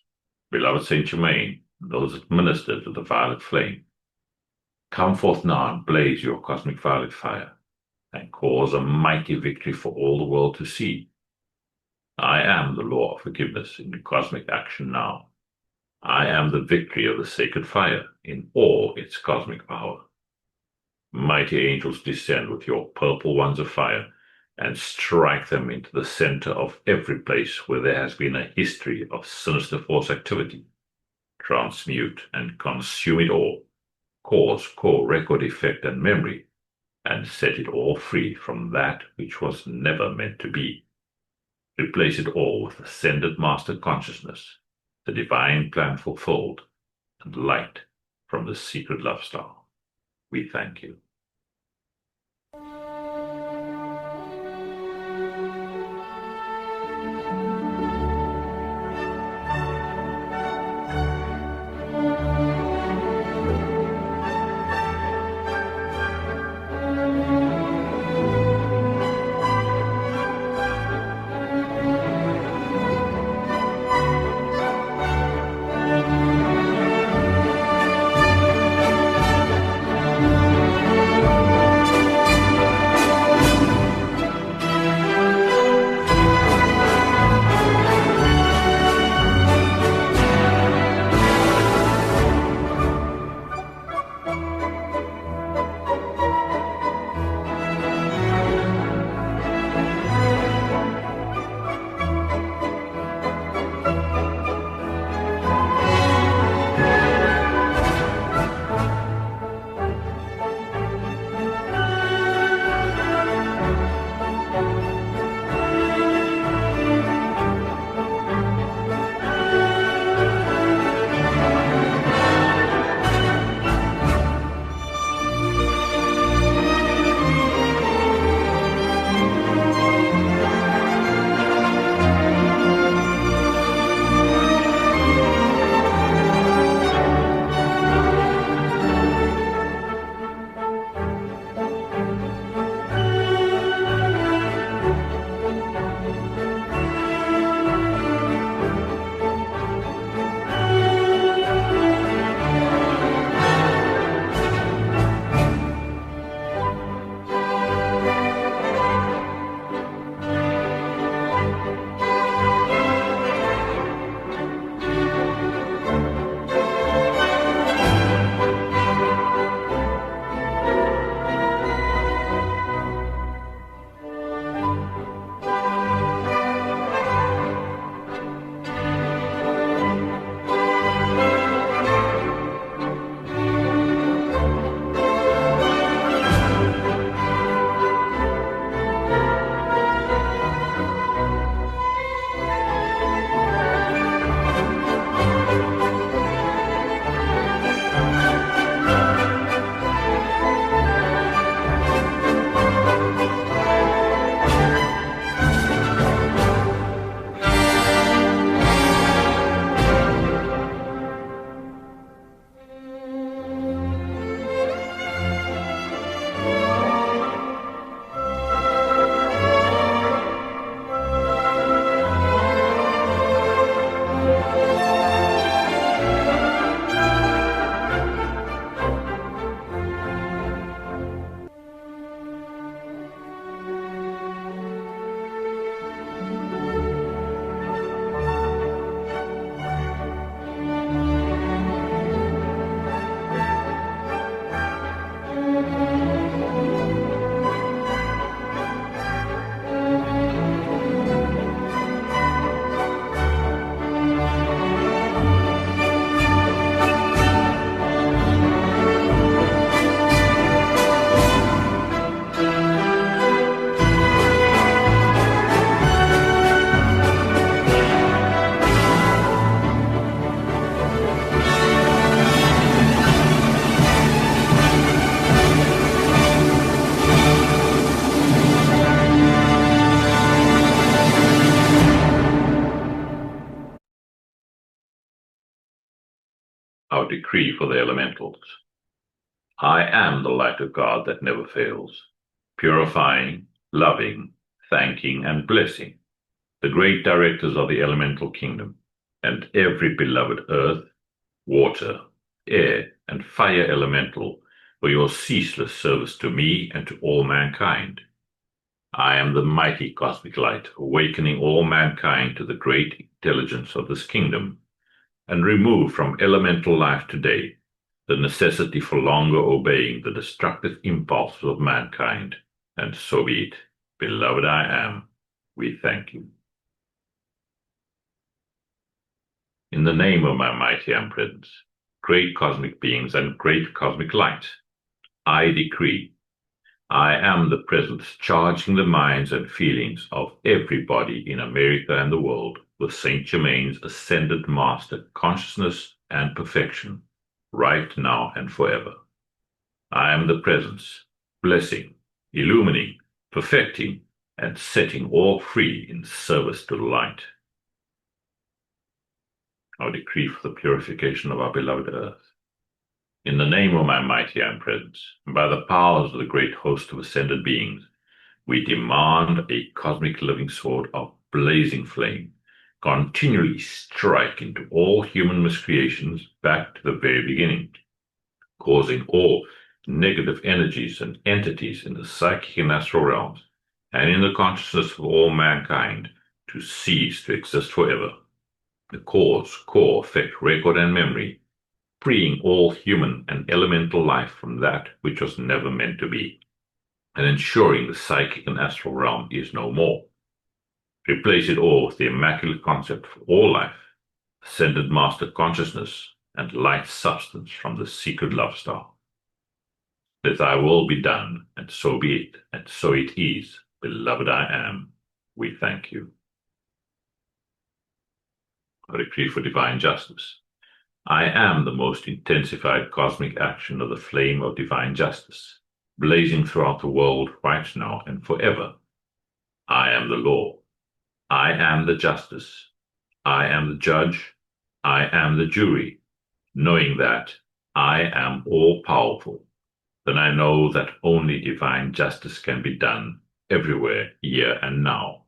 beloved Saint Germain, those that minister to the violet flame, come forth now and blaze your cosmic violet fire, and cause a mighty victory for all the world to see. I am the law of forgiveness in cosmic action now. I am the victory of the sacred fire in all its cosmic power. Mighty angels, descend with your purple wands of fire and strike them into the center of every place where there has been a history of sinister force activity. Transmute and consume it all, cause core record effect and memory, and set it all free from that which was never meant to be. Replace it all with ascended master consciousness, the divine plan fulfilled, and light from the secret love star. We thank you. Our decree for the elementals. I am the light of God that never fails, purifying, loving, thanking, and blessing the great directors of the elemental kingdom, and every beloved earth, water, air, and fire elemental for your ceaseless service to me and to all mankind. I am the mighty cosmic light, awakening all mankind to the great intelligence of this kingdom, and remove from elemental life today the necessity for longer obeying the destructive impulses of mankind, and so be it. Beloved I am, we thank you. In the name of my mighty presence, great cosmic beings and great cosmic light, I decree, I am the presence charging the minds and feelings of everybody in America and the world with Saint Germain's ascended master consciousness and perfection, right now and forever. I am the presence, blessing, illumining, perfecting, and setting all free in service to the light. Our decree for the purification of our beloved earth. In the name of my mighty presence, and by the powers of the great host of ascended beings, we demand a cosmic living sword of blazing flame, continually strike into all human miscreations back to the very beginning, causing all negative energies and entities in the psychic and astral realms, and in the consciousness of all mankind, to cease to exist forever. The cause, core, effect, record, and memory, freeing all human and elemental life from that which was never meant to be, and ensuring the psychic and astral realm is no more. Replace it all with the immaculate concept for all life, ascended master consciousness, and light substance from the secret love star. Let thy will be done, and so be it, and so it is, beloved I am. We thank you. A decree for divine justice. I am the most intensified cosmic action of the flame of divine justice, blazing throughout the world right now and forever. I am the law. I am the justice. I am the judge. I am the jury. Knowing that I am all-powerful, then I know that only divine justice can be done everywhere, here and now.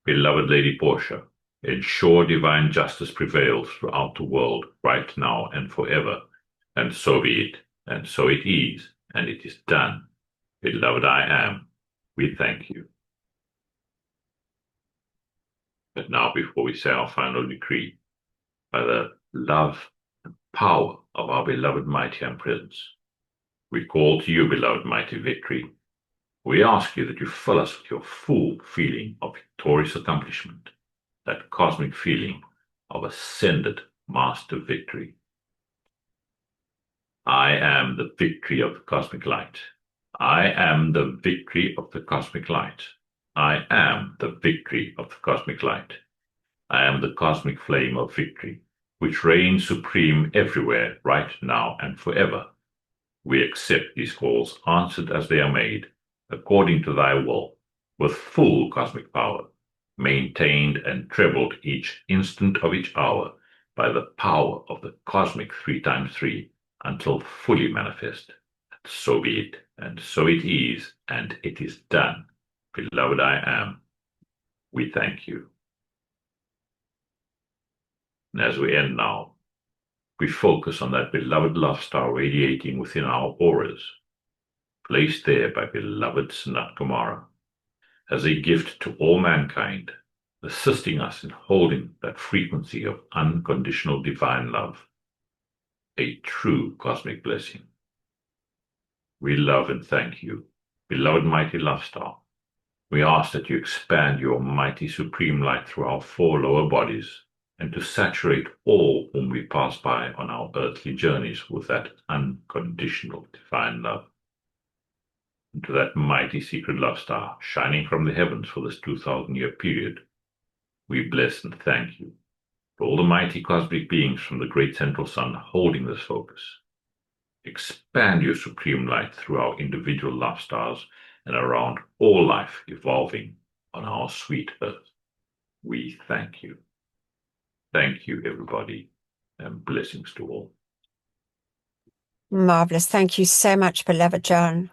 Beloved Lady Portia, ensure divine justice prevails throughout the world right now and forever, and so be it, and so it is, and it is done. Beloved I am, we thank you. But now, before we say our final decree, by the love and power of our beloved mighty presence, we call to you, beloved mighty victory. We ask you that you fill us with your full feeling of victorious accomplishment, that cosmic feeling of ascended master victory. I am the victory of the cosmic light. I am the victory of the cosmic light. I am the victory of the cosmic light. I am the cosmic flame of victory, which reigns supreme everywhere, right now and forever. We accept these calls answered as they are made, according to thy will, with full cosmic power, maintained and trebled each instant of each hour by the power of the cosmic 3x3 until fully manifest. And so be it, and so it is, and it is done. Beloved I am, we thank you. And as we end now, we focus on that beloved love star radiating within our auras, placed there by beloved Sanat Kumara, as a gift to all mankind, assisting us in holding that frequency of unconditional divine love, a true cosmic blessing. We love and thank you, beloved mighty love star. We ask that you expand your mighty supreme light through our 4 lower bodies, and to saturate all whom we pass by on our earthly journeys with that unconditional divine love. And to that mighty secret love star shining from the heavens for this 2,000-year period, we bless and thank you for all the mighty cosmic beings from the great central sun holding this focus. Expand your supreme light through our individual love stars and around all life evolving on our sweet earth. We thank you. Thank you, everybody, and blessings to all. Marvelous. Thank you so much, beloved John.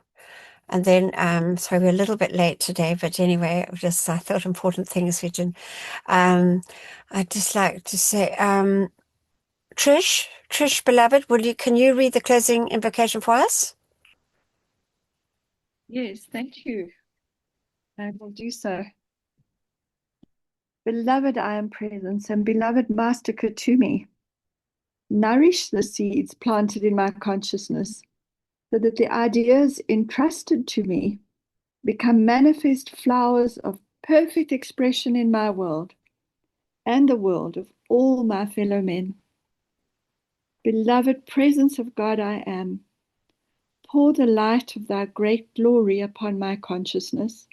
And then, sorry, we're a little bit late today, but anyway, I thought important things we didn't. I'd just like to say, Trish, beloved, can you read the closing invocation for us? Yes, thank you. I will do so. Beloved, I am presence, and beloved Master Katumi, nourish the seeds planted in my consciousness so that the ideas entrusted to me become manifest flowers of perfect expression in my world and the world of all my fellow men. Beloved presence of God I am, pour the light of thy great glory upon my consciousness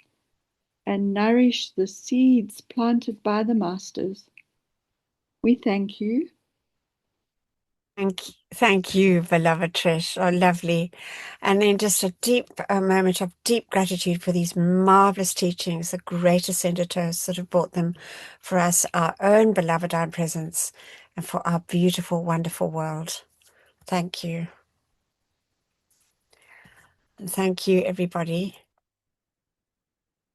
and nourish the seeds planted by the masters. We thank you. Thank you, beloved Trish. Oh, lovely. And then just a moment of deep gratitude for these marvelous teachings, the great ascenders that have brought them for us, our own beloved Iron Presence, and for our beautiful, wonderful world. Thank you. And thank you, everybody.